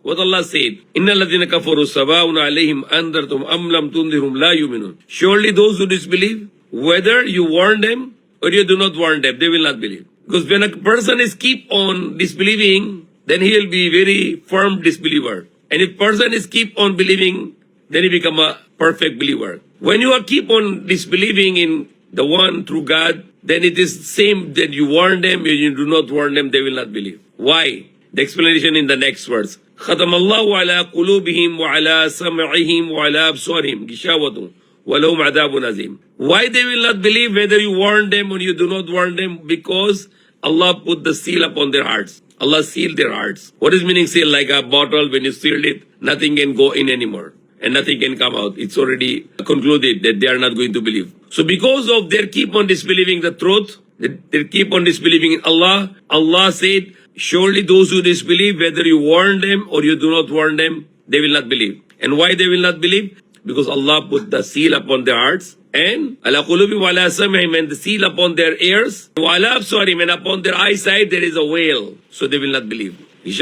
What Allah said, Inna ladhina kafaru sawaun alayhim andartum am lam tundirum la yuminun. Surely those who disbelieve, whether you warn them or you do not warn them, they will not believe. Because when a person is keep on disbelieving, then he will be very firm disbeliever. And if person is keep on believing, then he become a perfect believer. When you are keep on disbelieving in the one true God, then it is same that you warn them, or you do not warn them, they will not believe. Why? The explanation in the next verse. ختم الله على قلوبهم وعلى سمعهم وعلى أبصارهم غشاوة ولهم عذاب عظيم. Why they will not believe whether you warn them or you do not warn them? Because Allah put the seal upon their hearts. Allah sealed their hearts. What is meaning seal? Like a bottle, when you sealed it, nothing can go in anymore and nothing can come out. It's already concluded that they are not going to believe. So because of their keep on disbelieving the truth, they keep on disbelieving in Allah, Allah said, surely those who disbelieve, whether you warn them or you do not warn them, they will not believe. And why they will not believe? Because Allah put the seal upon their hearts, and ala qulubihim wa ala sam'ihim, and the seal upon their ears, wa ala absarihim, and upon their eyesight there is a veil, so they will not believe. And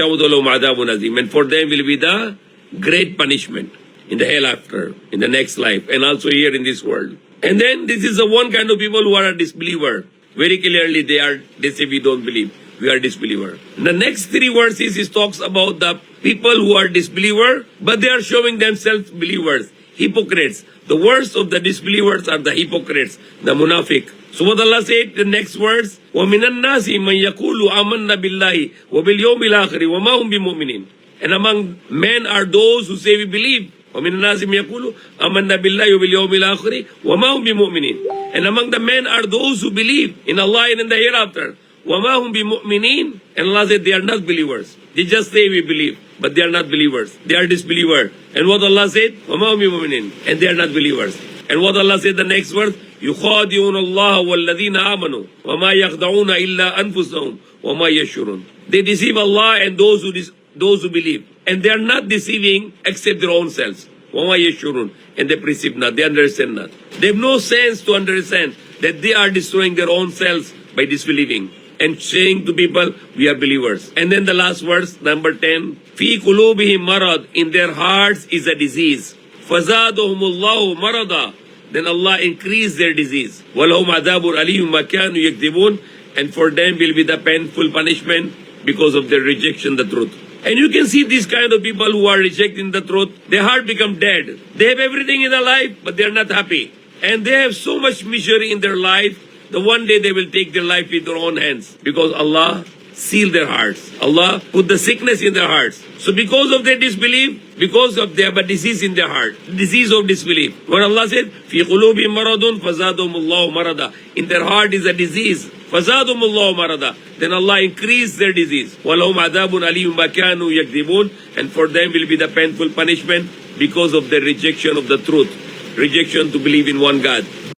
for them will be the great punishment in the hereafter, in the next life, and also here in this world. And then this is the one kind of people who are a disbeliever. Very clearly they say we don't believe. We are disbeliever. The next three verses it talks about the people who are disbeliever, but they are showing themselves believers. Hypocrites. The worst of the disbelievers are the hypocrites, the munafiq. So what Allah said, the next verse, وَمِنَ النَّاسِ مَنْ يَقُولُ آمَنَّا بِاللَّهِ وَبِالْيَوْمِ الْآخِرِ وَمَا هُمْ بِمُؤْمِنِينَ. And among men are those who say we believe. وَمِنَ النَّاسِ مَنْ يَقُولُ آمَنَّا بِاللَّهِ وَبِالْيَوْمِ الْآخِرِ وَمَا هُمْ بِمُؤْمِنِينَ. And among the men are those who believe in Allah and in the hereafter. وَمَا هُمْ بِمُؤْمِنِينَ. And Allah said they are not believers. They just say we believe, but they are not believers. They are disbelievers. And what Allah said? وَمَا هُمْ بِمُؤْمِنِينَ. And they are not believers. And what Allah said the next verse? يُخَادِعُونَ اللَّهَ وَالَّذِينَ آمَنُوا وَمَا يَخْدَعُونَ إِلَّا أَنفُسَهُمْ وَمَا يَشْعُرُونَ. They deceive Allah and those who believe. And they are not deceiving except their own selves. وَمَا يَشْعُرُونَ. And they perceive not. They understand not. They have no sense to understand that they are destroying their own selves by disbelieving and saying to people, we are believers. And then the last verse, number 10, فِي قُلُوبِهِمْ مَرَضٍ. In their hearts is a disease. فَزَادُهُمُ اللَّهُ مَرَضًا. Then Allah increased their disease. وَلَهُمْ عَذَابٌ أَلِيمٌ مَا كَانُوا يَكْذِبُونَ. And for them will be the painful punishment because of their rejection the truth. And you can see these kind of people who are rejecting the truth, their heart become dead. They have everything in their life, but they are not happy. And they have so much misery in their life, that one day they will take their life in their own hands. Because Allah sealed their hearts. Allah put the sickness in their hearts. So because of their disbelief, because of they have a disease in their heart, disease of disbelief. When Allah said, فِي قُلُوبِهِمْ مَرَضٌ فَزَادُهُمُ اللَّهُ مَرَضًا. In their heart is a disease. فَزَادُهُمُ اللَّهُ مَرَضًا. Then Allah increased their disease. وَلَهُمْ عَذَابٌ أَلِيمٌ مَا كَانُوا يَكْذِبُونَ. And for them will be the painful punishment because of their rejection of the truth. Rejection to believe in one God.